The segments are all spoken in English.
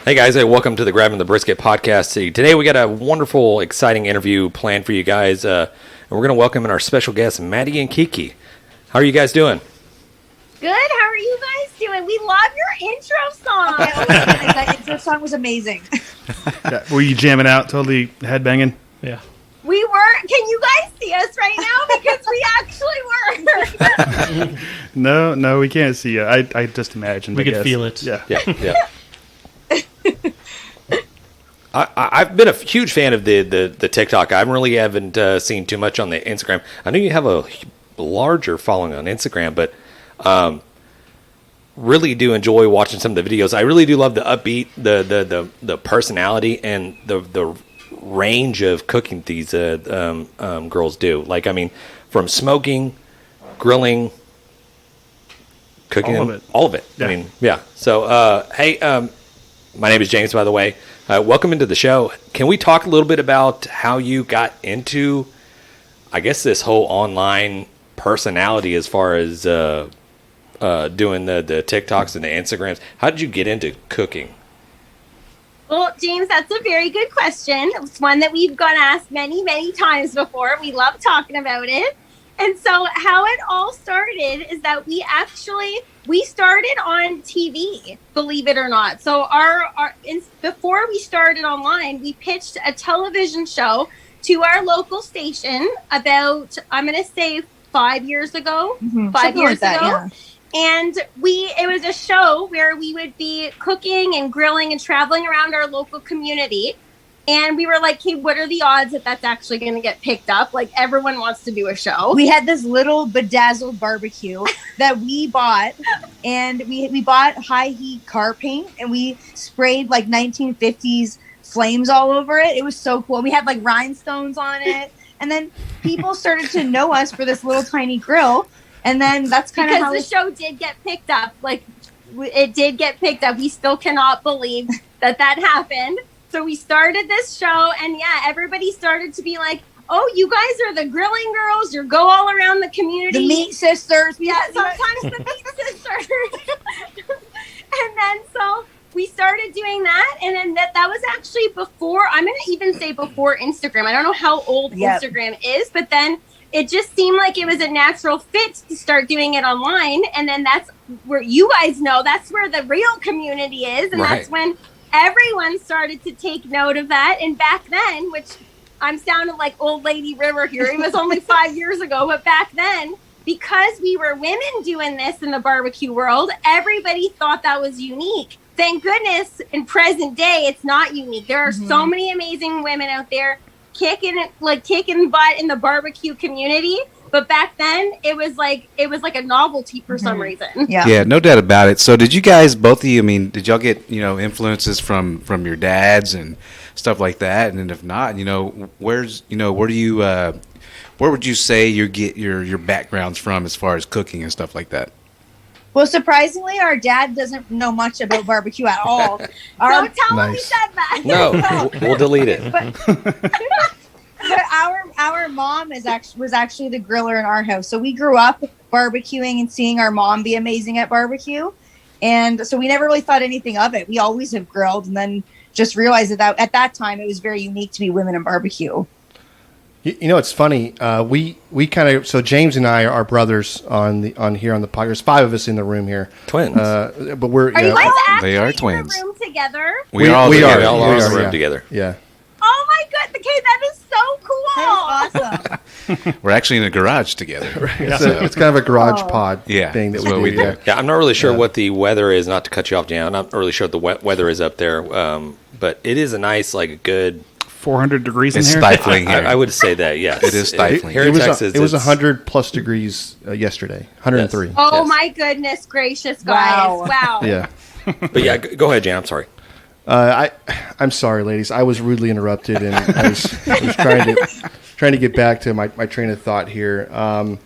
Hey guys, welcome to the Grabbing the Brisket podcast. Today we got a wonderful, exciting interview planned for you guys, and we're going to welcome in our special guests, Maddie and Kiki. How are you guys doing? Good. How are you guys doing? We love your intro song. That intro song was amazing. Yeah, were you jamming out, totally headbanging? Yeah. We were. Can you guys see us right now? Because we actually were. No, we can't see you. I just imagined. We could feel it. Yeah. I've been a huge fan of the TikTok. I really haven't seen too much on the Instagram. I know you have a larger following on Instagram, but really do enjoy watching some of the videos. I really do love the upbeat, the personality, and the range of cooking these girls do. Like, I mean, from smoking, grilling, cooking, all of it. Yeah. I mean, yeah. So, hey, my name is James, by the way. Welcome into the show. Can we talk a little bit about how you got into, I guess, this whole online personality as far as doing the TikToks and the Instagrams? How did you get into cooking? Well, James, that's a very good question. It's one that we've got asked many, many times before. We love talking about it. And so how it all started is that we started on TV, believe it or not. So before we started online, we pitched a television show to our local station about, I'm going to say 5 years ago, Mm-hmm. 5 years ago. Yeah. And it was a show where we would be cooking and grilling and traveling around our local community. And we were like, hey, what are the odds that that's actually going to get picked up? Like, everyone wants to do a show. We had this little bedazzled barbecue that we bought, and we bought high heat car paint, and we sprayed like 1950s flames all over it. It was so cool. We had like rhinestones on it. And then people started to know us for this little tiny grill. And then that's kind of how the show did get picked up. Like, it did get picked up. We still cannot believe that happened. So we started this show, and yeah, everybody started to be like, oh, you guys are the grilling girls. You go all around the community. The meat sisters. Yeah, sometimes the meat sisters. And then so we started doing that, and then that was actually before, I'm going to even say before Instagram. I don't know how old Instagram is, but then it just seemed like it was a natural fit to start doing it online. And then that's where you guys know, that's where the real community is. And that's when everyone started to take note of that. And back then, which I'm sounding like old lady River here, it was only 5 years ago, but back then, because we were women doing this in the barbecue world, everybody thought that was unique. Thank goodness in present day, it's not unique. There are so many amazing women out there kicking butt in the barbecue community. But back then, it was like a novelty for some reason. Yeah, no doubt about it. So, did you guys, both of you, I mean, did y'all get influences from your dads and stuff like that? And then if not, where would you say you get your backgrounds from as far as cooking and stuff like that? Well, surprisingly, our dad doesn't know much about barbecue at all. Don't tell him we said that. No, we'll delete it. But our mom was actually the griller in our house. So we grew up barbecuing and seeing our mom be amazing at barbecue. And so we never really thought anything of it. We always have grilled, and then just realized that at that time it was very unique to be women in barbecue. It's funny. We kind of, so James and I are brothers on here on the podcast. There's 5 of us in the room here. Twins. But we're you guys actually they are in twins. the room together? We are all in the room together. Yeah. Oh my god, okay, that is so cool. That is awesome. We're actually in a garage together. Right. So it's kind of a garage pod thing that what we do. Yeah, I'm not really sure what the weather is, not to cut you off, Jan. I'm not really sure what the weather is up there, but it is a nice, good 400 degrees in it's here. Stifling here. I would say that, yes. It is stifling. Here in Texas, it was 100 plus degrees yesterday, 103. Yes. Oh my goodness gracious, guys. Wow. Yeah. But yeah, go ahead, Jan. I'm sorry. I'm sorry, ladies. I was rudely interrupted, and I was trying to get back to my train of thought here. I'm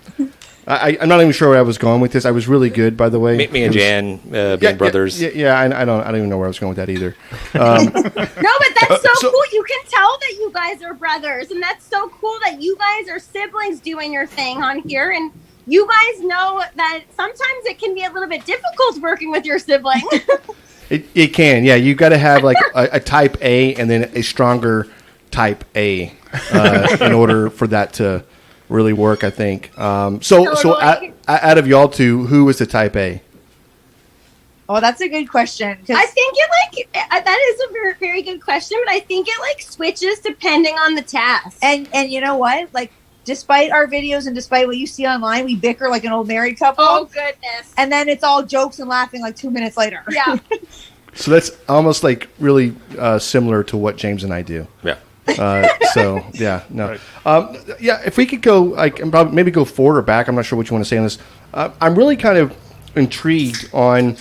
not even sure where I was going with this. I was really good, by the way. Me and Jan being brothers. Yeah, I don't even know where I was going with that either. No, but that's so cool. You can tell that you guys are brothers, and that's so cool that you guys are siblings doing your thing on here. And you guys know that sometimes it can be a little bit difficult working with your sibling. It can, yeah. You got to have like a type A and then a stronger type A in order for that to really work, I think. So out of y'all two, who is the type A? Oh, that's a good question. I think it that is a very, very good question, but I think it switches depending on the task. And you know what? Like, despite our videos and despite what you see online, we bicker like an old married couple. Oh goodness! And then it's all jokes and laughing 2 minutes later. Yeah. So that's almost really similar to what James and I do. Yeah. So yeah, no, yeah. If we could go and maybe go forward or back, I'm not sure what you want to say on this. I'm really kind of intrigued on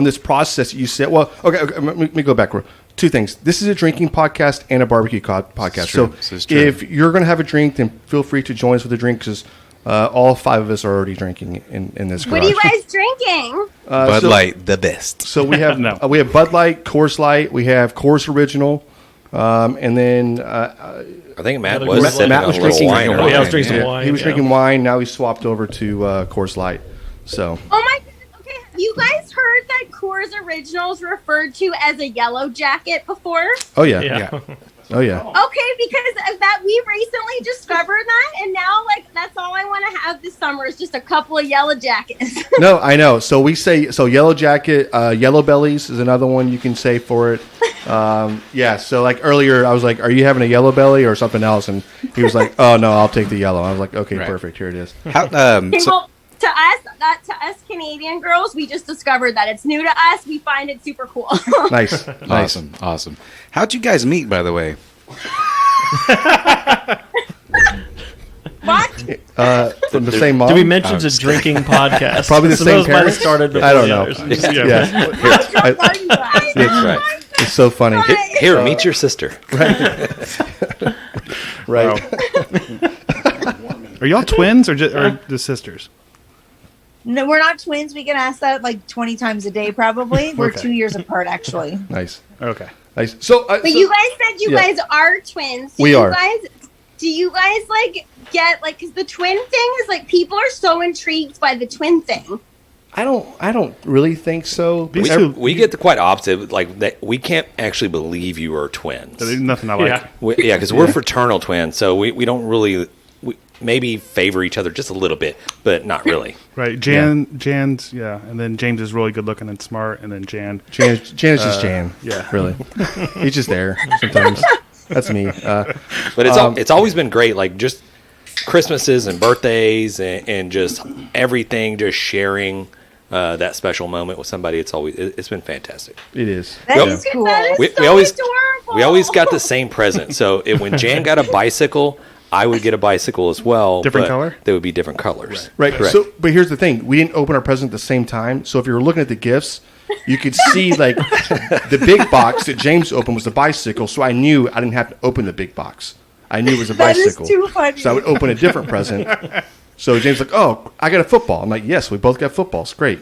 this process that you said. Well, okay, let me go back. Two things. This is a drinking podcast and a barbecue podcast. So if you're going to have a drink, then feel free to join us with a drink because all 5 of us are already drinking in this garage. What are you guys drinking? Bud Light, the best. So we have we have Bud Light, Coors Light, we have Coors Original, and then I think Matt Another was Coors Light. Matt was drinking wine. wine. Yeah, I was drinking some wine. He was drinking wine. Now he's swapped over to Coors Light. So Oh my goodness. Okay, have you guys heard that Coors Originals referred to as a yellow jacket before? oh yeah, Yeah. oh yeah. Okay, because of that we recently discovered that, and now that's all I want to have this summer is just a couple of yellow jackets. No, I know. So we say yellow jacket, yellow bellies is another one you can say for it. Yeah. So earlier, I was like, "Are you having a yellow belly or something else?" And he was like, "Oh no, I'll take the yellow." I was like, "Okay, Right. perfect. Here it is." How, Okay, well, to us Canadian girls, we just discovered that it's new to us. We find it super cool. Nice, nice. Awesome. How'd you guys meet, by the way? What? From the same mom. Did we mention it's a drinking podcast? Probably the So same those might have parents? started before I don't the know. others. Yeah. How drunk are you guys? That's right. It's so funny. Here, meet your sister. Right. Are y'all twins or just sisters? No, we're not twins. We get asked that 20 times a day, probably. We're Okay. 2 years apart, actually. Nice. Okay. Nice. So, But you guys said you guys are twins. We are. Do you guys get because the twin thing is people are so intrigued by the twin thing. I don't really think so. These two- We get the quite opposite. That we can't actually believe you are twins. There's nothing I like. Yeah. Because we're fraternal twins, so we don't really maybe favor each other just a little bit, but not really. Right. Jan's, yeah. And then James is really good looking and smart. And then Jan. Jan is just Jan. Yeah. Really. He's just there sometimes. That's me. But it's always been great. Just Christmases and birthdays and just everything, just sharing that special moment with somebody. It's been fantastic. It is. That Yep. is cool. That is We so always- adorable. We always got the same present. So when Jan got a bicycle, I would get a bicycle as well. Different but color? They would be different colors. Right. Correct. So, but here's the thing: we didn't open our present at the same time. So if you were looking at the gifts, you could see the big box that James opened was the bicycle. So I knew I didn't have to open the big box. I knew it was a That is bicycle. too funny. So I would open a different present. So James like, "Oh, I got a football." I'm like, "Yes, we both got footballs. Great."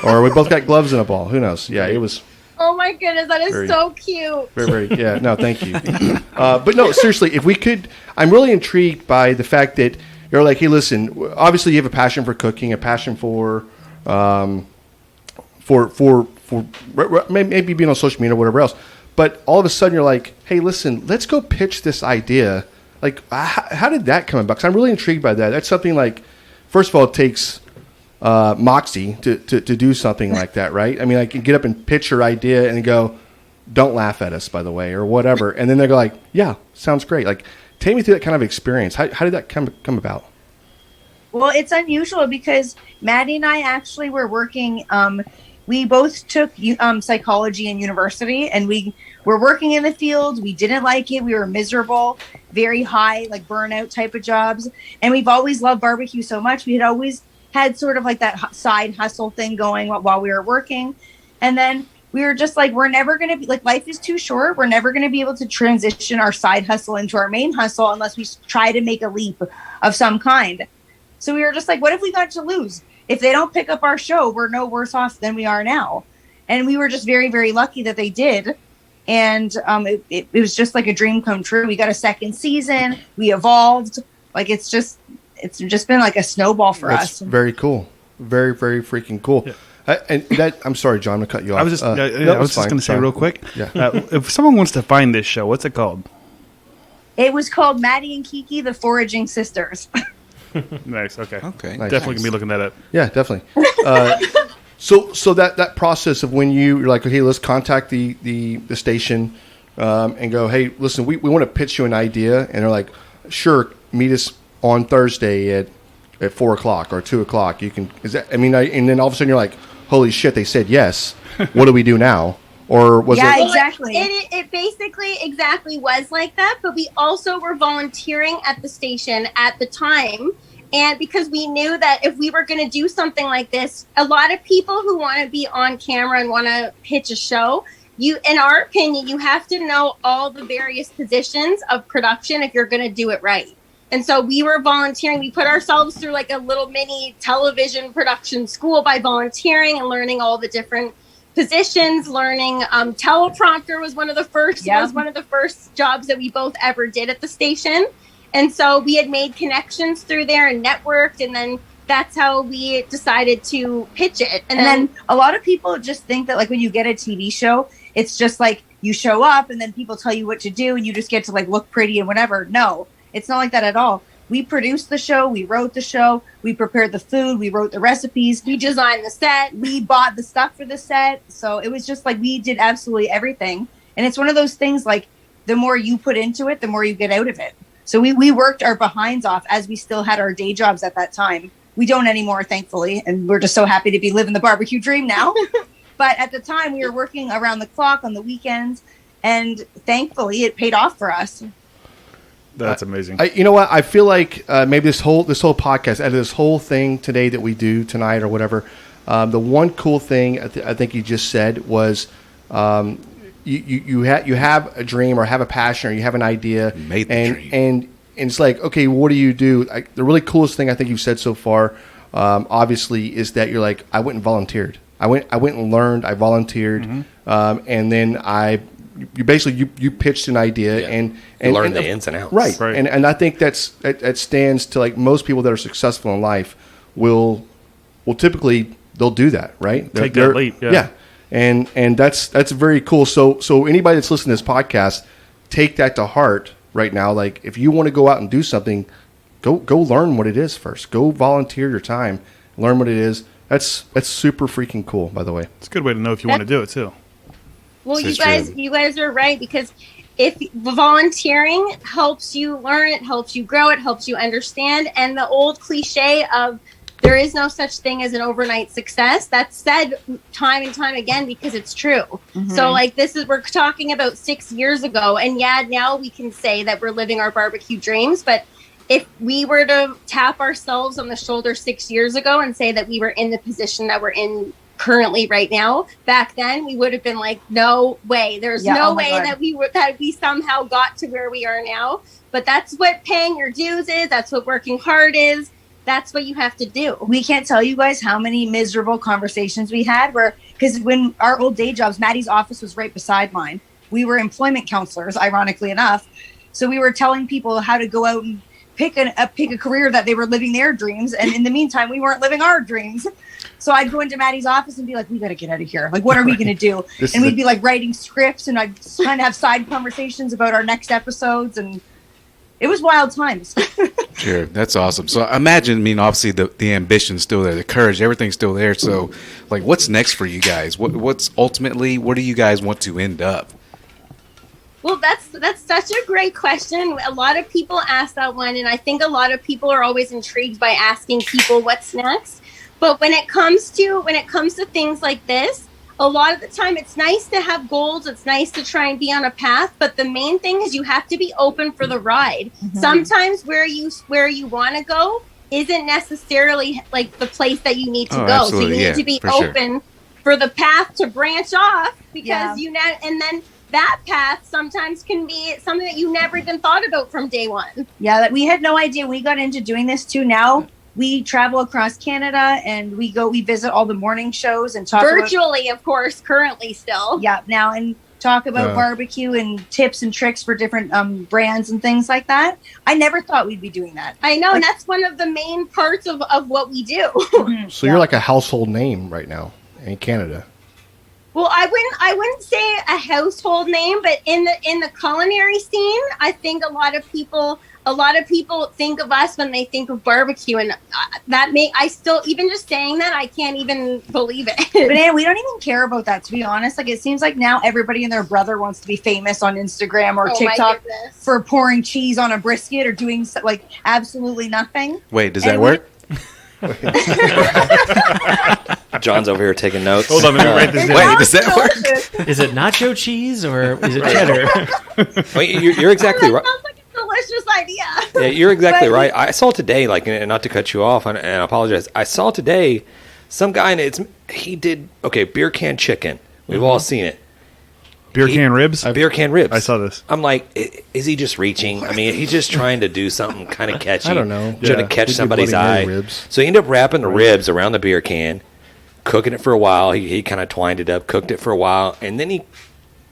Or we both got gloves and a ball. Who knows? Yeah, it was Oh my goodness, that is Very- so cute. very. Yeah. No, thank you. But no, seriously, if we could, I'm really intrigued by the fact that you're like, hey, listen. Obviously, you have a passion for cooking, a passion for maybe being on social media or whatever else. But all of a sudden, you're like, hey, listen, let's go pitch this idea. How did that come about? Because I'm really intrigued by that. That's something first of all, it takes moxie to do something like that, right? I mean, I can get up and pitch your idea and go, don't laugh at us, by the way, or whatever. And then they go yeah, sounds great. Take me through that kind of experience. How did that come about? Well, it's unusual because Maddie and I actually were working. We both took psychology in university, and we were working in the field. We didn't like it. We were miserable, very high, burnout type of jobs. And we've always loved barbecue so much. We had always had sort of that side hustle thing going while we were working. And then we were just we're never going to be life is too short. We're never going to be able to transition our side hustle into our main hustle unless we try to make a leap of some kind. So we were just what if we got to lose? If they don't pick up our show, we're no worse off than we are now. And we were just very, very lucky that they did. And it was just a dream come true. We got a second season. We evolved. It's just been a snowball for That's us. very cool. Very, very freaking cool. And that, I'm sorry, John, to cut you off. I was just, no, I was just going to say real quick. Yeah. If someone wants to find this show, what's it called? It was called Maddie and Kiki, the Foraging Sisters. Nice. Okay. Okay. Nice. Definitely gonna be looking that up. Yeah, definitely. So that process of when you're like, okay, let's contact the station and go, hey, listen, we want to pitch you an idea, and they're like, sure, meet us on Thursday at 4:00 or 2:00. You can. Is that? I mean, and then all of a sudden you're like, holy shit, they said yes. What do we do now? Or was Yeah, it? exactly. It basically exactly was like that, but we also were volunteering at the station at the time. And because we knew that if we were going to do something like this, a lot of people who want to be on camera and want to pitch a show, in our opinion, you have to know all the various positions of production if you're going to do it right. And so we were volunteering. We put ourselves through like a little mini television production school by volunteering and learning all the different positions, learning teleprompter was one of the first jobs that we both ever did at the station. And so we had made connections through there and networked, and then that's how we decided to pitch it. And then a lot of people just think that like when you get a TV show, it's just like you show up and then people tell you what to do and you just get to like look pretty and whatever. No, it's not like that at all. We produced the show, we wrote the show, we prepared the food, we wrote the recipes, we designed the set, we bought the stuff for the set. So it was just like we did absolutely everything. And it's one of those things like the more you put into it, the more you get out of it. So we worked our behinds off as we still had our day jobs at that time. We don't anymore, thankfully, and we're just so happy to be living the barbecue dream now. But at the time, we were working around the clock on the weekends, and thankfully, it paid off for us. That's amazing. You know what? I feel like maybe this whole podcast, out of this whole thing today that we do tonight or whatever, the one cool thing I think you just said was you have a dream or have a passion or you have an idea, Made the dream. and it's like, okay, what do you do? The really coolest thing I think you've said so far, obviously, is that you're like, I went and volunteered. I went and learned. I volunteered, and then you basically pitched an idea and learn the ins and outs, right? And I think that stands to like most people that are successful in life will typically they'll do that, right? Take that leap, yeah. And that's very cool. So anybody that's listening to this podcast, take that to heart right now. Like if you want to go out and do something, go learn what it is first. Go volunteer your time, learn what it is. That's super freaking cool, by the way. It's a good way to know if you want to do it too. Well, you guys are right, because if volunteering helps you learn, it helps you grow, it helps you understand. And the old cliche of there is no such thing as an overnight success, that's said time and time again because it's true. Mm-hmm. So like we're talking about 6 years ago, and now we can say that we're living our barbecue dreams. But if we were to tap ourselves on the shoulder 6 years ago and say that we were in the position that we're in currently right now, back then we would have been like, no way, there's no way that we somehow got to where we are now. But that's what paying your dues is, that's what working hard is, that's what you have to do. We can't tell you guys how many miserable conversations we had because when our old day jobs, Maddie's office was right beside mine. We were employment counselors, ironically enough. So we were telling people how to go out and pick a career that they were living their dreams, and in the meantime we weren't living our dreams. So I'd go into Maddie's office and be like, we got to get out of here, like what are we going to do? And we'd be like writing scripts, and I'd kind of have side conversations about our next episodes, and it was wild times. Sure, that's awesome. So imagine, obviously the ambition's still there, the courage, everything's still there. So like what's next for you guys? What's ultimately, where do you guys want to end up? Well, that's such a great question. A lot of people ask that one, and I think a lot of people are always intrigued by asking people what's next. But when it comes to things like this, a lot of the time it's nice to have goals. It's nice to try and be on a path. But the main thing is you have to be open for the ride. Mm-hmm. Sometimes where you want to go isn't necessarily like the place that you need to go. Absolutely. So you need to be open for the path to branch off, because and then that path sometimes can be something that you never even thought about from day one. Yeah, that we had no idea. We got into doing this too. Now we travel across Canada and we visit all the morning shows and talk virtually, of course, currently still. Yeah, now and talk about barbecue and tips and tricks for different brands and things like that. I never thought we'd be doing that. I know, and that's one of the main parts of what we do. So you're like a household name right now in Canada? Well, I wouldn't say a household name, but in the culinary scene, I think a lot of people think of us when they think of barbecue, and I still, even just saying that, I can't even believe it. But Anne, we don't even care about that, to be honest. Like, it seems like now everybody and their brother wants to be famous on Instagram or TikTok for pouring cheese on a brisket or doing like absolutely nothing. Wait, does that work? John's over here taking notes. Hold on, let me write this down. Wait, does that work? Is it nacho cheese or is it cheddar? Wait, you're exactly right. Sounds like a delicious idea. Yeah, you're exactly right. I saw today, like, and not to cut you off, and I apologize. I saw today some guy, and he did beer can chicken. We've all seen it. Beer can ribs? Beer can ribs. I saw this. I'm like, is he just reaching? I mean, he's just trying to do something kind of catchy. I don't know. Trying to catch somebody's eye. Ribs. So he ended up wrapping the ribs around the beer can, cooking it for a while. He kind of twined it up, cooked it for a while, and then he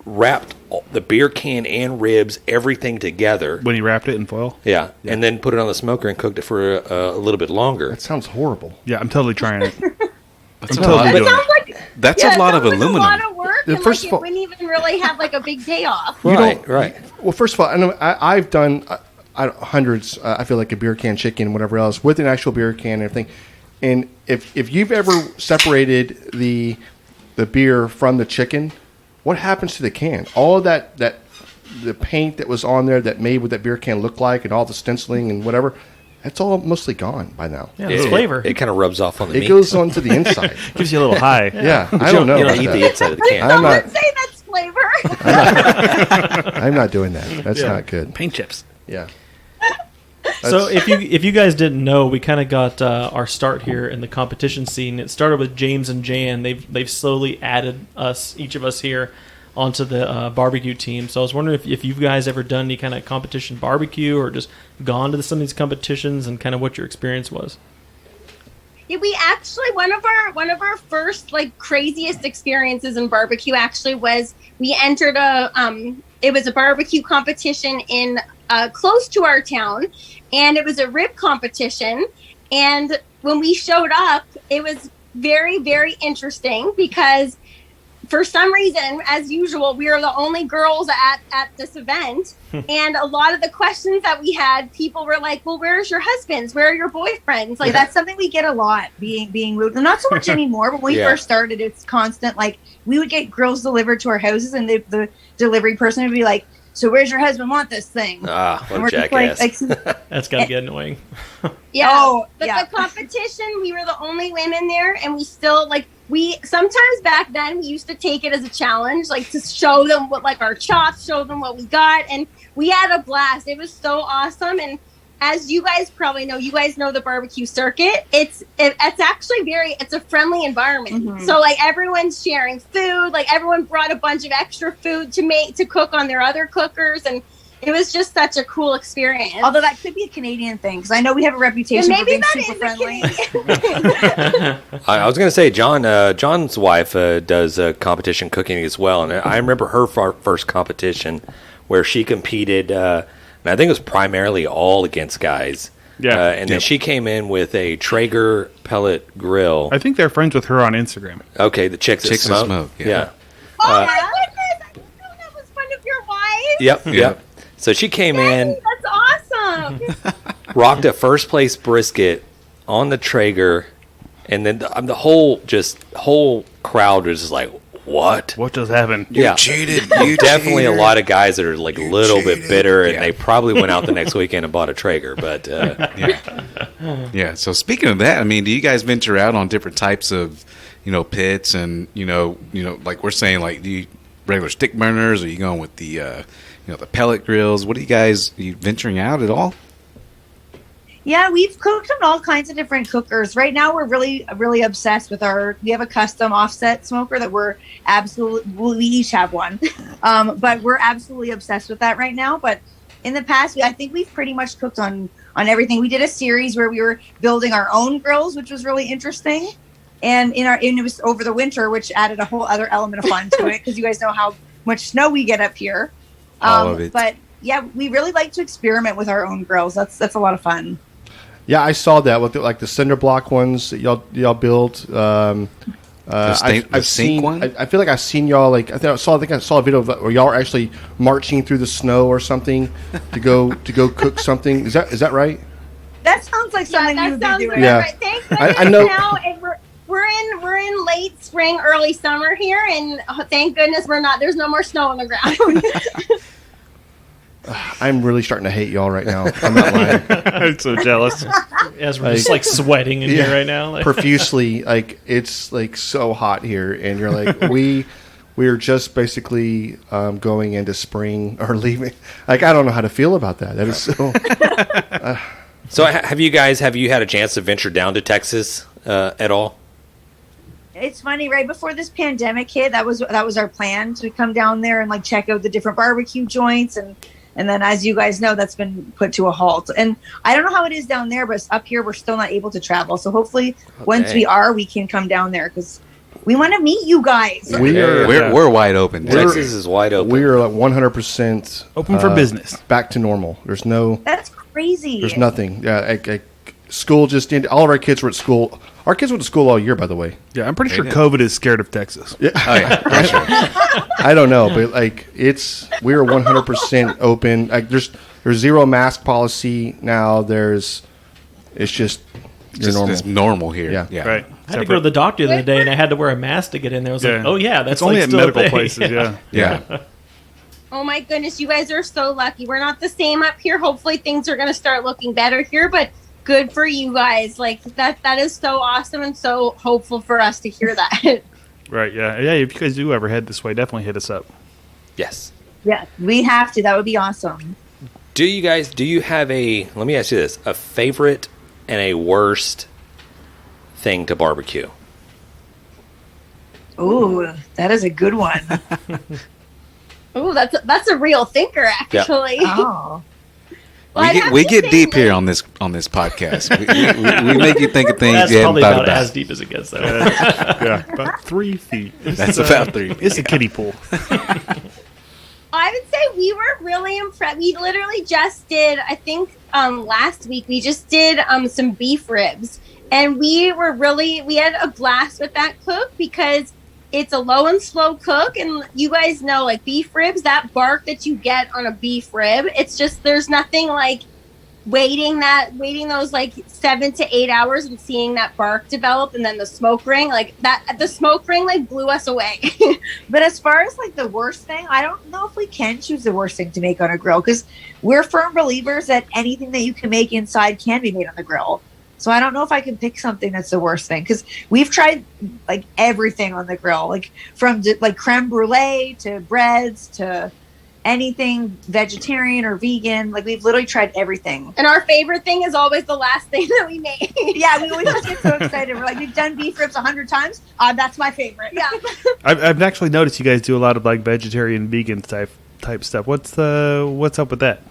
wrapped the beer can and ribs, everything together. When he wrapped it in foil? Yeah, and then put it on the smoker and cooked it for a little bit longer. That sounds horrible. Yeah, I'm totally trying it. That's I'm a totally lot. doing Sounds it. like That's a lot of aluminum. A lot of work, and First like, of all- it wouldn't even really have like a big day off. Right. Well, first of all, I know I've done hundreds. I feel like a beer can chicken and whatever else with an actual beer can and everything. And if you've ever separated the beer from the chicken, what happens to the can? All of that the paint that was on there that made what that beer can look like, and all the stenciling and whatever, that's all mostly gone by now. Yeah, it's flavor. It kind of rubs off on the It meat. goes onto the inside. Gives you a little high. Yeah, I don't know. You don't about eat that. the inside of the can. I'm Someone not. say that's flavor. I'm not doing that. That's not good. Paint chips. Yeah. So if you guys didn't know, we kind of got our start here in the competition scene. It started with James and Jan. They've slowly added each of us here onto the barbecue team. So I was wondering if you guys ever done any kind of competition barbecue or just gone to some of these competitions and kind of what your experience was. Yeah, we actually one of our first like craziest experiences in barbecue actually was we entered it was a barbecue competition in close to our town, and it was a rib competition. And when we showed up, it was very, very interesting because for some reason, as usual, we are the only girls at this event. And a lot of the questions that we had, people were like, well, where's your husbands? Where are your boyfriends? Like, That's something we get a lot, being moved. Not so much anymore, but when we first started, it's constant. Like, we would get grills delivered to our houses, and the delivery person would be like, so where's your husband want this thing? Ah, And what a we're just jackass. That's got to get annoying. Yeah. But The competition, we were the only women there, and we still we sometimes back then we used to take it as a challenge, like to show them what our chops, show them what we got, and we had a blast. It was so awesome. And as you guys probably know, the barbecue circuit. It's actually it's a friendly environment. Mm-hmm. So everyone's sharing food, everyone brought a bunch of extra food to cook on their other cookers, and it was just such a cool experience. Although that could be a Canadian thing, because I know we have a reputation for being super friendly. I was going to say, John's wife does competition cooking as well, and I remember her first competition where she competed, and I think it was primarily all against guys. Yeah. And then she came in with a Traeger pellet grill. I think they're friends with her on Instagram. Okay, the Chicks That That Smoke. yeah. Oh my goodness! I didn't know that was one of your wives. Yep. So she came in, That's awesome. rocked a first place brisket on the Traeger, and then the whole crowd was just like, "What? What just happened? Yeah, Cheated. You definitely cheated. a lot of guys that are like a little bit cheated. bitter, and Yeah. they probably went out the next weekend and bought a Traeger. But Yeah. So speaking of that, I mean, do you guys venture out on different types of, pits and like we're saying, like do you regular stick burners? Or are you going with the the pellet grills? What are you venturing out at all? Yeah, we've cooked on all kinds of different cookers. Right now, we're really, really obsessed with we have a custom offset smoker that we each have one. But we're absolutely obsessed with that right now. But in the past, I think we've pretty much cooked on everything. We did a series where we were building our own grills, which was really interesting. And it was over the winter, which added a whole other element of fun to it, because you guys know how much snow we get up here. All of it. But yeah, we really like to experiment with our own grills. That's a lot of fun. Yeah, I saw that with the cinder block ones that y'all built. The sink one? I feel like I've seen y'all. Like I think I saw a video of where y'all are actually marching through the snow or something to go cook something. Is that right? That sounds like something you would be doing. Yeah. Right. Thank goodness I know. now we're in late spring, early summer here, and thank goodness there's no more snow on the ground. I'm really starting to hate y'all right now. I'm not lying. I'm so jealous. As we're just like sweating in here right now. Like. Profusely, like it's like so hot here, and you're like we're just basically going into spring or leaving. Like I don't know how to feel about that. That is so. So have you had a chance to venture down to Texas at all? It's funny, right before this pandemic hit, that was our plan to come down there and like check out the different barbecue joints, and then as you guys know, that's been put to a halt. And I don't know how it is down there, but up here we're still not able to travel. So hopefully once we can come down there because we want to meet you guys. We're wide open. Texas is wide open. We are like 100% Open for business. back to normal. There's no. That's crazy. There's nothing. Yeah, school just ended. All of our kids were at school. Our kids went to school all year, by the way. Yeah, I'm pretty sure COVID is scared of Texas. Yeah. Oh yeah, for sure. I don't know, but like we are 100% open. Like there's zero mask policy now. It's just normal. Just normal here. Yeah. Right. I had to go to the doctor the other day, and I had to wear a mask to get in there. I was like, oh yeah, that's it's only like at still medical a thing. places. Yeah. Yeah. Oh my goodness, you guys are so lucky. We're not the same up here. Hopefully things are going to start looking better here, but good for you guys. Like that is so awesome and so hopeful for us to hear that. Right. Yeah. Yeah. If you guys do ever head this way, definitely hit us up. Yes. Yeah, we have to. That would be awesome. Do you have let me ask you this, a favorite and a worst thing to barbecue? Ooh, that is a good one. Ooh, that's a real thinker, actually. Oh. Well, we get deep here on this podcast. We make you think of things That's you haven't probably thought about about. as deep as it gets, though. Yeah. About 3 feet. That's about 3 feet. It's a kiddie pool. I would say we were really impressed. We literally just did, I think last week, we just did some beef ribs. And we had a blast with that cook because it's a low and slow cook. And you guys know, like beef ribs, that bark that you get on a beef rib, it's just, there's nothing like waiting those like 7 to 8 hours and seeing that bark develop, and then the smoke ring like blew us away. But as far as like the worst thing, I don't know if we can choose the worst thing to make on a grill because we're firm believers that anything that you can make inside can be made on the grill. So I don't know if I can pick something that's the worst thing because we've tried like everything on the grill, like from like creme brulee to breads to anything vegetarian or vegan. Like we've literally tried everything. And our favorite thing is always the last thing that we made. Yeah, we always just get so excited. We're like, we've done beef ribs 100 times. That's my favorite. Yeah. I've actually noticed you guys do a lot of like vegetarian, vegan type stuff. What's up with that?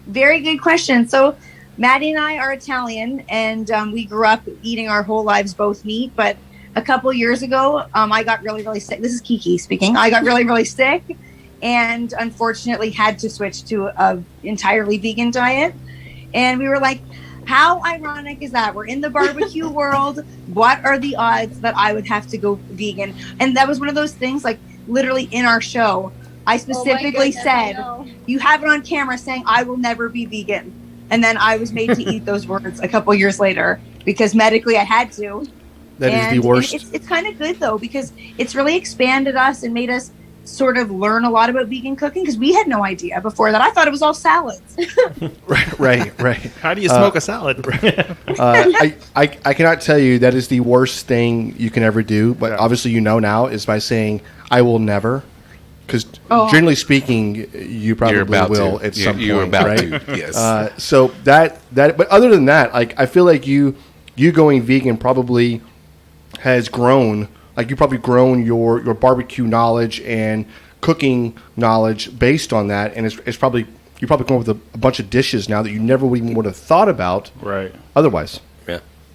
Very good question. So Maddie and I are Italian, and we grew up eating our whole lives both meat. But a couple years ago, I got really, really sick. This is Kiki speaking. I got really, really sick, and unfortunately had to switch to a entirely vegan diet. And we were like, how ironic is that? We're in the barbecue world. What are the odds that I would have to go vegan? And that was one of those things, like literally in our show, I specifically said, you have it on camera saying I will never be vegan. And then I was made to eat those words a couple years later because medically I had to. That is the worst. It's kind of good though because it's really expanded us and made us sort of learn a lot about vegan cooking because we had no idea before that. I thought it was all salads. Right. How do you smoke a salad? I cannot tell you that is the worst thing you can ever do. But obviously, you know now is by saying I will never. Because generally speaking, you probably will at some point. You're about right? to, yes. So that, but other than that, like I feel like you going vegan probably has grown. Like you probably grown your barbecue knowledge and cooking knowledge based on that, and it's probably you probably come up with a bunch of dishes now that you never even would have thought about. Right. Otherwise.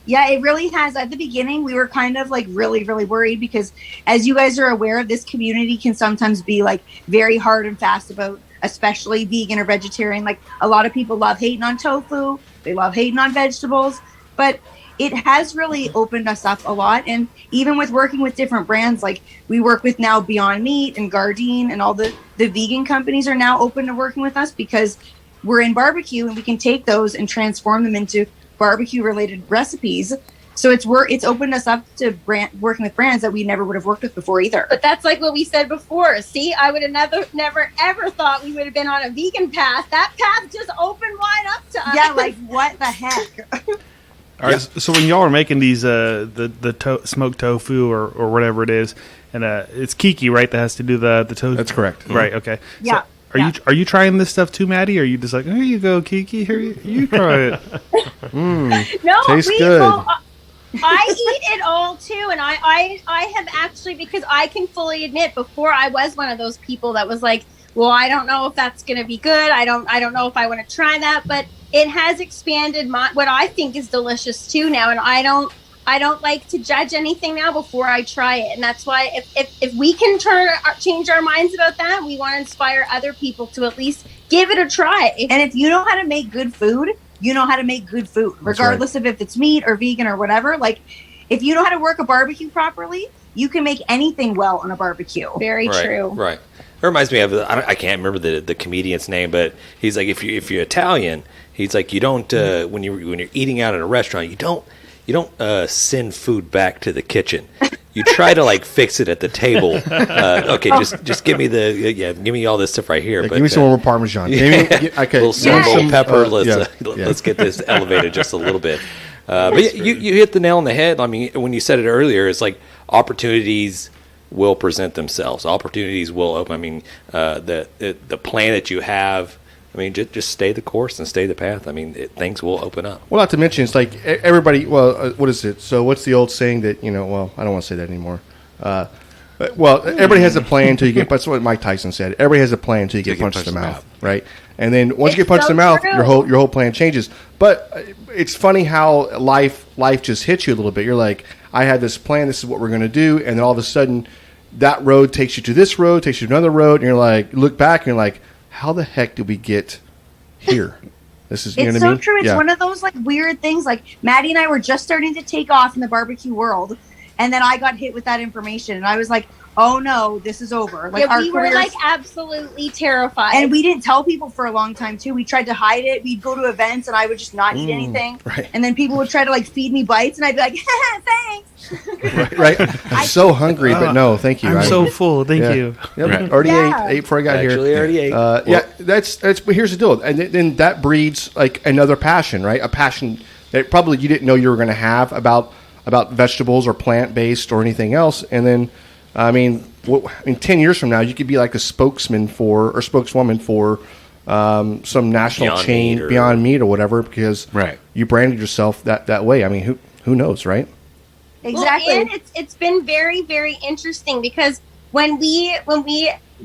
Yeah, it really has. At the beginning, we were kind of like really, really worried because as you guys are aware, this community can sometimes be like very hard and fast about, especially vegan or vegetarian. Like a lot of people love hating on tofu. They love hating on vegetables. But it has really opened us up a lot. And even with working with different brands, like we work with now Beyond Meat and Gardein, and all the vegan companies are now open to working with us because we're in barbecue and we can take those and transform them into barbecue related recipes. So it's opened us up to working with brands that we never would have worked with before either. But that's like what we said before. See, I would have never ever thought we would have been on a vegan path. That path just opened wide up to us. Yeah, like what the heck? All right, so when y'all are making these smoked tofu or whatever it is, and it's Kiki, right, that has to do the tofu? That's correct. Right, okay. Yeah. So are you trying this stuff too, Maddie, or are you just like, here you go, Kiki, here you try it? No, Tastes good. I eat it all too, and I have actually, because I can fully admit, before I was one of those people that was like, well, I don't know if that's going to be good. I don't know if I want to try that, but it has expanded what I think is delicious too now, and I don't like to judge anything now before I try it, and that's why if we can change our minds about that, we want to inspire other people to at least give it a try. And if you know how to make good food, you know how to make good food, regardless of if it's meat or vegan or whatever. Like, if you know how to work a barbecue properly, you can make anything well on a barbecue. Very true. Right. It reminds me of I can't remember the comedian's name, but he's like, if you're Italian, he's like, you don't when you're eating out at a restaurant, you don't send food back to the kitchen. You try to like fix it at the table. Okay, just give me give me all this stuff right here. Yeah, but give me some more Parmesan. Okay, little salt, little pepper. Let's get this elevated just a little bit. But you hit the nail on the head. I mean, when you said it earlier, it's like opportunities will present themselves. Opportunities will open. I mean, the plan that you have. I mean, just stay the course and stay the path. I mean, things will open up. Well, not to mention, it's like everybody. Well, what is it? So, what's the old saying that Well, I don't want to say that anymore. Everybody has a plan until you get. That's what Mike Tyson said. Everybody has a plan until you get punched in the mouth, right? And then once you get punched in the mouth, your whole plan changes. But it's funny how life just hits you a little bit. You're like, I had this plan. This is what we're going to do, and then all of a sudden, that road takes you to this road, takes you to another road, and you're like, look back, and you're like, how the heck did we get here? This is, it's so true. It's one of those like weird things. Like Maddie and I were just starting to take off in the barbecue world, and then I got hit with that information, and I was like, oh no, this is over. Like we were like absolutely terrified, and we didn't tell people for a long time too. We tried to hide it. We'd go to events, and I would just not eat anything, right. And then people would try to like feed me bites, and I'd be like, thanks. Right. I'm so hungry, but no, thank you. I'm so full. Thank you. Yep. Right. Already ate before I got here. Already ate. That's. But here's the deal, and then that breeds like another passion, right? A passion that probably you didn't know you were going to have about vegetables or plant based or anything else. And then, I mean, 10 years from now, you could be like a spokesman or spokeswoman for some national Beyond chain, Meat Beyond Meat or whatever, because you branded yourself that way. I mean, who knows, right? Exactly. Well, and it's been very, very interesting because when we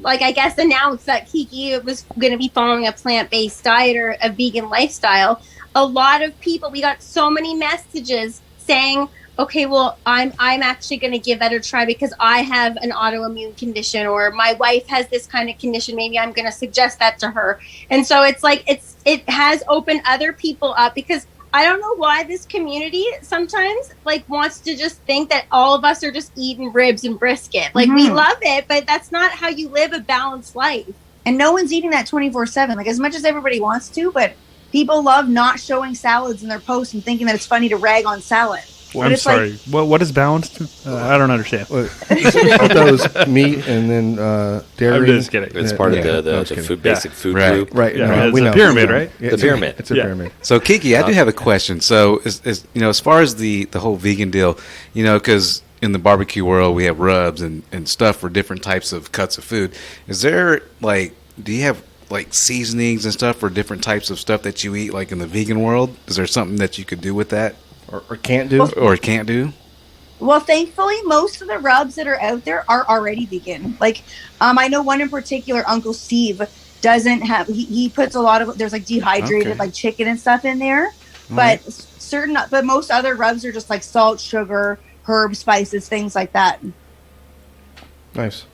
like, I guess, announced that Kiki was going to be following a plant-based diet or a vegan lifestyle, a lot of people, we got so many messages saying, okay, well, I'm actually going to give that a try because I have an autoimmune condition, or my wife has this kind of condition. Maybe I'm going to suggest that to her. And so it's like, it has opened other people up, because I don't know why this community sometimes like wants to just think that all of us are just eating ribs and brisket. Like, we love it, but that's not how you live a balanced life. And no one's eating that 24/7, like as much as everybody wants to, but people love not showing salads in their posts and thinking that it's funny to rag on salad. Well, I'm sorry. Like, what is balanced? I don't understand. I thought it was meat and then dairy. I'm just kidding. It's part of the basic food group. Right. Yeah, No, we know. a pyramid, right? The pyramid. It's a pyramid. So Kiki, I do have a question. So as far as the whole vegan deal, because in the barbecue world we have rubs and stuff for different types of cuts of food. Is there do you have like seasonings and stuff for different types of stuff that you eat, like in the vegan world? Is there something that you could do with that? Or can't do? Or can't do? Well, thankfully, most of the rubs that are out there are already vegan. Like, I know one in particular, Uncle Steve, doesn't have, he puts a lot of, there's like dehydrated like chicken and stuff in there. But but most other rubs are just like salt, sugar, herbs, spices, things like that. Nice.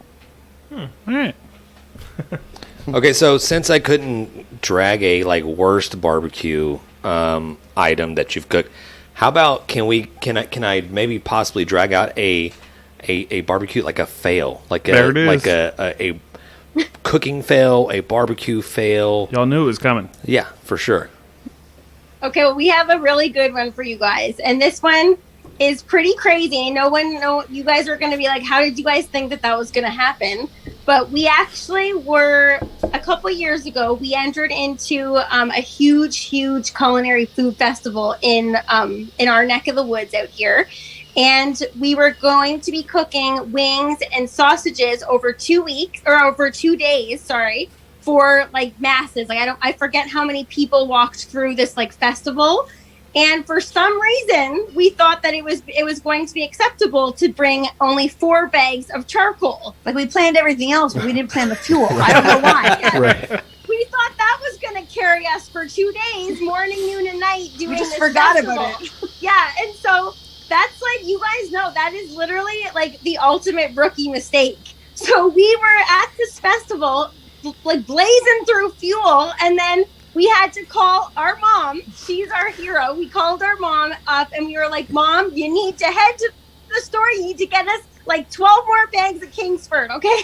All right. Okay, so since I couldn't drag a worst barbecue item that you've cooked, How about can I maybe possibly drag out a barbecue, like a fail, like a cooking fail, a barbecue fail. Y'all knew it was coming. Yeah, for sure. Okay, well, we have a really good one for you guys, and this one is pretty crazy. You guys are going to be like, how did you guys think that was going to happen? But we actually were, a couple years ago, we entered into a huge culinary food festival in our neck of the woods out here. And we were going to be cooking wings and sausages over 2 days, for like masses. Like I forget how many people walked through this like festival. And for some reason, we thought that it was going to be acceptable to bring only 4 bags of charcoal. Like we planned everything else, but we didn't plan the fuel. I don't know why. Yeah. Right. We thought that was going to carry us for 2 days, morning, noon, and night doing We just this forgot festival. about it. Yeah, and so that's like, you guys know, that is literally like the ultimate rookie mistake. So we were at this festival, like blazing through fuel, and then we had to call our mom. She's our hero. We called our mom up and we were like, Mom, you need to head to the store. You need to get us like 12 more bags of Kingsford, okay?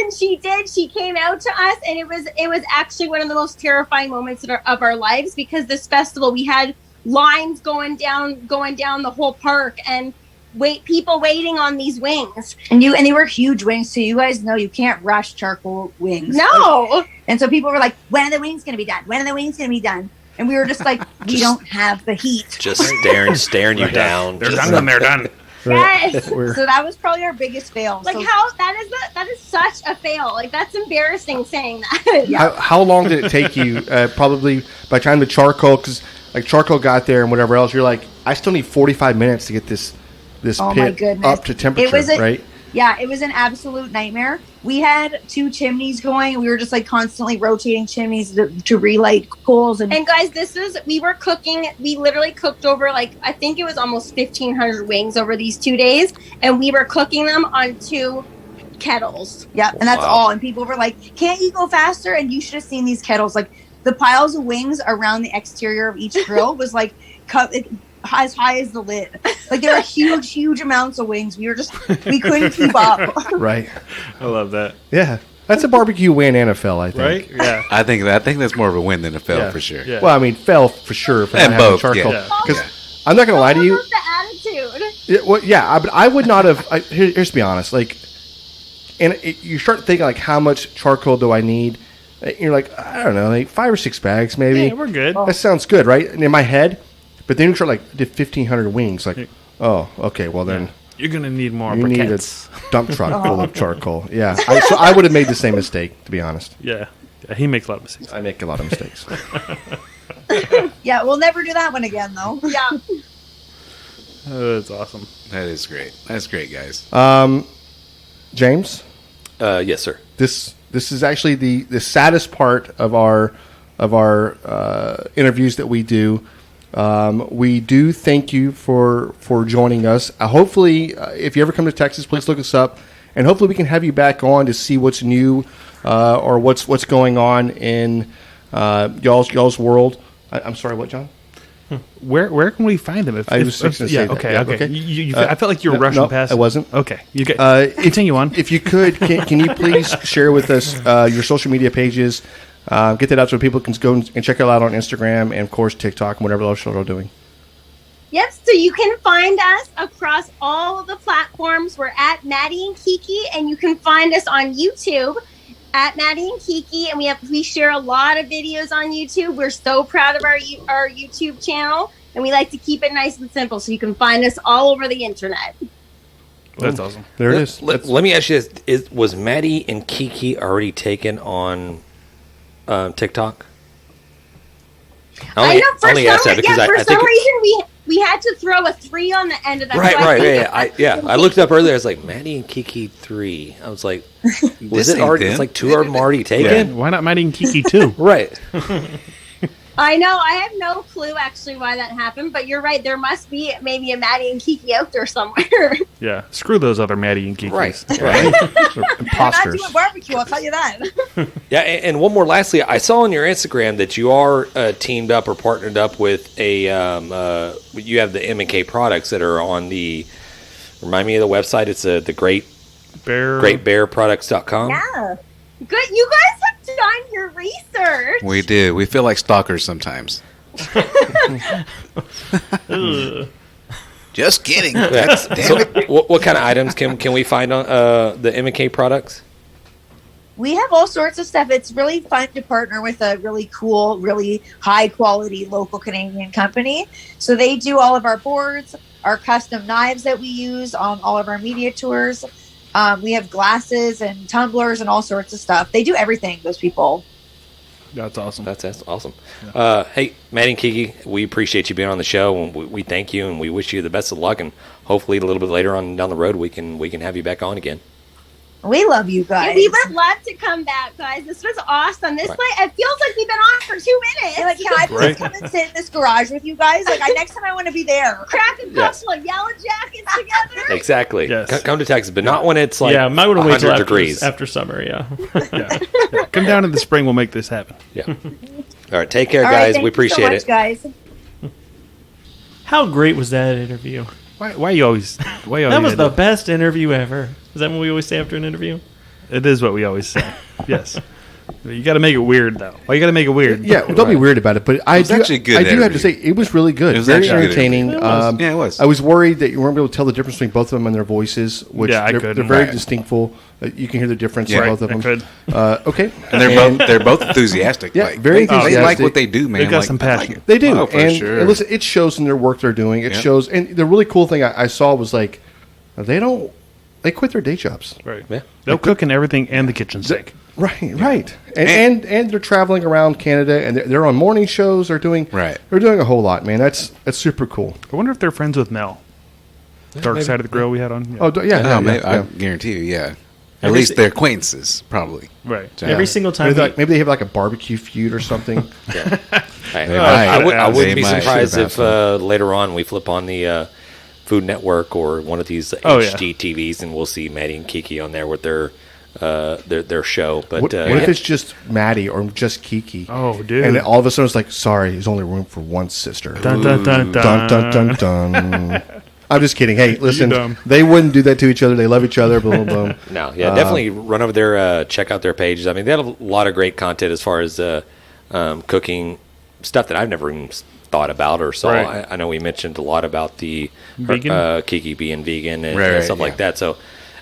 And she did. She came out to us, and it was actually one of the most terrifying moments of our lives, because this festival, we had lines going down the whole park, and people waiting on these wings. And they were huge wings, so you guys know you can't rush charcoal wings. No. And so people were like, when are the wings going to be done? When are the wings going to be done? And we were just like, we don't have the heat. Just staring you down. They're done when they're done. Yes. So that was probably our biggest fail. Like So- that is such a fail. Like that's embarrassing saying that. Yeah. How long did it take you? Probably by the time the charcoal, because like charcoal got there and whatever else, you're like, I still need 45 minutes to get this Oh my pit goodness. up to temperature, right? Yeah, it was an absolute nightmare. We had 2 chimneys going. We were just like constantly rotating chimneys to relight coals. And And guys, we literally cooked over, like, I think it was almost 1,500 wings over these 2 days. And we were cooking them on 2 kettles. yeah, and that's Wow. all. And people were like, can't you go faster? And you should have seen these kettles. Like the piles of wings around the exterior of each grill was like cut as high as the lid. Like there were huge amounts of wings. We couldn't keep up. Right. I love that. Yeah. That's a barbecue win and a fail, I think. Right? Yeah. I think that's more of a win than a fail Yeah. for sure. Yeah. Well, I mean, fail for sure. For And not having both, charcoal. yeah. Because I'm not going to lie to you. All about the attitude. But I would not have. Here's to be honest. Like, and you start thinking like, how much charcoal do I need? And you're like, I don't know, like 5 or 6 bags, maybe. Yeah, we're good. That sounds good, right? And in my head, but then you start like, did 1,500 wings? Like, oh, okay, well then You're going to need more you need a briquettes. dump truck full of charcoal. Yeah, so I would have made the same mistake, to be honest. Yeah. He makes a lot of mistakes. I make a lot of mistakes. Yeah, we'll never do that one again, though. Yeah. Oh, that's awesome. That is great. That's great, guys. James, Yes, sir. this is actually the saddest part of our interviews that we do. We do thank you for joining us. Hopefully, if you ever come to Texas, please look us up, and hopefully we can have you back on to see what's new or what's going on in y'all's world. I'm sorry, what, John? Where can we find them? I was just gonna say that. Okay, Yeah, okay. okay. I felt like you were no, rushing no, past. I wasn't. Okay, you get. Continue on. If you could, can you please share with us your social media pages? Get that out so people can go and check it out on Instagram and, of course, TikTok and whatever else you're doing. Yep, so you can find us across all of the platforms. We're at Maddie and Kiki, and you can find us on YouTube at Maddie and Kiki, and we share a lot of videos on YouTube. We're so proud of our YouTube channel, and we like to keep it nice and simple, so you can find us all over the internet. That's awesome. There it is. Let me ask you this. Was Maddie and Kiki already taken on TikTok? I know for only some, asked that because for I some think reason we had to throw a 3 on the end of that. right, So I think I looked up earlier. I was like, Maddie and Kiki 3. I was like, was This it ain't already? them. It's like 2 of them already taken. Why not Maddie and Kiki too? Right. I know. I have no clue actually why that happened, but you're right. There must be maybe a Maddie and Kiki out there somewhere. Yeah, screw those other Maddie and Kiki. Right. They're They're not imposters. doing barbecue, I'll tell you that. Yeah, and one more. Lastly, I saw on your Instagram that you are teamed up or partnered up with a. You have the M&K products that are on the. Remind me of the website. It's the greatbearproducts.com. Yeah. Good. You guys have done your research. We do. We feel like stalkers sometimes. Just kidding. Yeah. So what kind of items can we find on the M&K products? We have all sorts of stuff. It's really fun to partner with a really cool, really high quality local Canadian company. So they do all of our boards, our custom knives that we use on all of our media tours. We have glasses and tumblers and all sorts of stuff. They do everything, those people. That's awesome. That's awesome. Hey, Maddie and Kiki, we appreciate you being on the show, and we thank you, and we wish you the best of luck. And hopefully, a little bit later on down the road, we can have you back on again. We love you guys. We would love to come back, guys. This was awesome. This it feels like we've been on for 2 minutes. Like, can I please come and sit in this garage with you guys? Like, next time I want to be there. Crack a couple of yellow jackets together. Exactly. Yes. Come to Texas, but not when it's like might want to wait till 100 degrees. after summer. Yeah. Yeah. Come down in the spring. We'll make this happen. Yeah. All right. Take care, All right, guys. thank We you so appreciate much, it. guys. How great was that interview? Why you always? Why you always? That was the best interview ever. Is that what we always say after an interview? It is what we always say. Yes. You got to make it weird, though. Why you got to make it weird? Yeah, don't be weird about it. But I was do, actually a good I do have to interview. say, it was really good. It was Very actually a good entertaining. interview. Yeah, it was. I was worried that you weren't able to tell the difference between both of them and their voices, which Yeah, I they're couldn't. very Right. distinctful. You can hear the difference Yeah, in both of I them. could. Okay. And they're both enthusiastic. Yeah, like, very they like enthusiastic. what they do, man. They got Like, some I like passion. it. They do. Oh, for and, sure. and listen, it shows in their work they're doing. It Yeah. shows. And the really cool thing I saw was like, they quit their day jobs. Right. Yeah. They'll cook and everything and the kitchen sink. Right. And they're traveling around Canada, and they're on morning shows. They're doing a whole lot, man. That's super cool. I wonder if they're friends with Mel. Dark Side of the Grill we had on. Yeah. Oh, yeah. No, yeah, I yeah. guarantee you, yeah. At least they're acquaintances, probably. Right. So, Every single time. Maybe they have like a barbecue feud or something. Hey, They I might. wouldn't They be might. surprised Should've if asked later on we flip on the Food Network or one of these Oh, yeah. HD TVs, and we'll see Maddie and Kiki on there with their show. But What if it's just Maddie or just Kiki? Oh, dude. And then all of a sudden it's like, sorry, there's only room for one sister. Dun, dun, dun, Dun, dun, dun, dun. I'm just kidding. Hey, listen, dumb. they wouldn't do that to each other. They love each other. Boom, boom. No, yeah, definitely run over there, check out their pages. I mean, they have a lot of great content as far as cooking stuff that I've never even thought about or saw. Right. I know we mentioned a lot about the Vegan? Kiki being vegan and, Right, stuff like that. So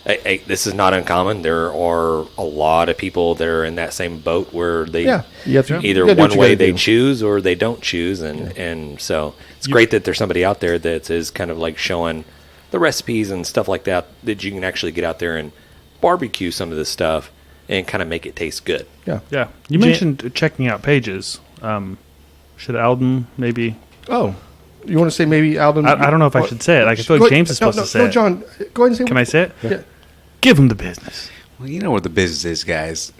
this is not uncommon. There are a lot of people that are in that same boat where they Yeah, you have to- either you gotta do one what you way gotta they do. choose or they don't choose, and so it's great that there's somebody out there that is kind of like showing the recipes and stuff like that you can actually get out there and barbecue some of this stuff and kind of make it taste good. Yeah. Yeah. You mentioned checking out pages. Should Alden maybe? Oh, you want to say maybe Alvin? I don't know if I should say it. Like, I feel like James is supposed to say it. John, go ahead and say Can I say it? Yeah. Give him the business. Well, you know what the business is, guys.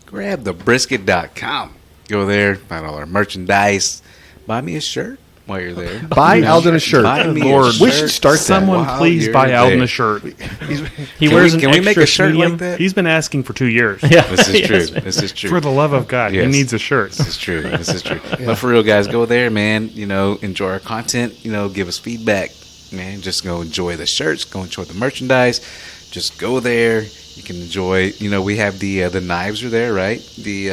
Grab the brisket.com. Go there, find all our merchandise. Buy me a shirt while you're there. Buy Alden a shirt. Buy me Lord, a we shirt should start that. Someone while please you're buy Alden there. a shirt. He Can wears we, an can we make extra a shirt medium. like that? He's been asking for 2 years. Yeah, This is true. Yes. This is true. For the love of God, Yes. he needs a shirt. This is true. This is true. But for real, guys, go there, man. You know, enjoy our content. You know, give us feedback, man. Just go enjoy the shirts. Go enjoy the merchandise. Just go there. You can enjoy. You know, we have the knives are there, right? The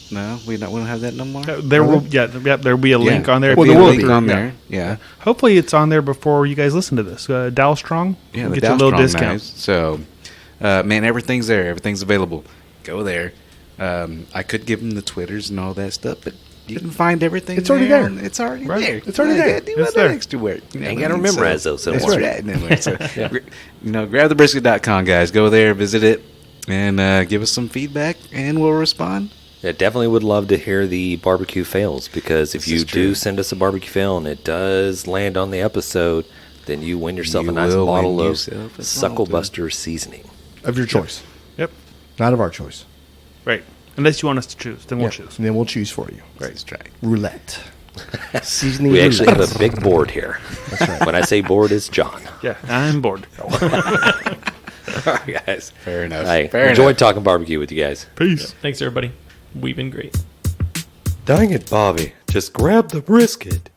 no, we don't have that no more. There will, there'll be a link on there. There'll Well, be there a will link be. on Yeah. there. Yeah. Hopefully, it's on there before you guys listen to this. Dalstrong, Yeah, the get you a little Dalstrong discount. knives. So, man, everything's there. Everything's available. Go there. I could give them the Twitters and all that stuff, but you can find everything. It's already there. It's already Right. there. It's already You there. gotta do It's other there. extra work. You know Ain't what I gotta mean? memorize those That's anymore. right. Anyway, so, you know, grab the brisket.com, guys. Go there, visit it, and give us some feedback, and we'll respond. Yeah, definitely would love to hear the barbecue fails, because if This you is do true. send us a barbecue fail and it does land on the episode, then you win yourself You a nice will bottle win of yourself a bottle, Sucklebusters seasoning. Of your choice, Yep. not of our choice. Right. Unless you want us to choose, then we'll choose. And then we'll choose for you. Let's try. Roulette. Seasoning We roulette. actually have a big board here. That's right. When I say board, it's John. Yeah, I'm bored. All right, guys. Fair enough. I Fair enjoyed enough. talking barbecue with you guys. Peace. Thanks, everybody. We've been great. Dang it, Bobby. Just grab the brisket.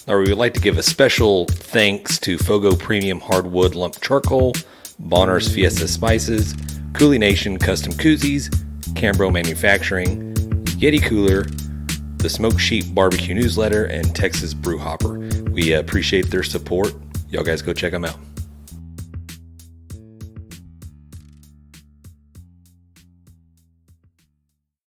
All right, we would like to give a special thanks to FOGO Premium Hardwood Lump Charcoal, Bolner's Fiesta Spices, CoolieNation Custom Koozies, Cambro Manufacturing, YETI Cooler, the Smoke Sheep Barbecue Newsletter, and Texas Brew Hopper. We appreciate their support. Y'all guys go check them out.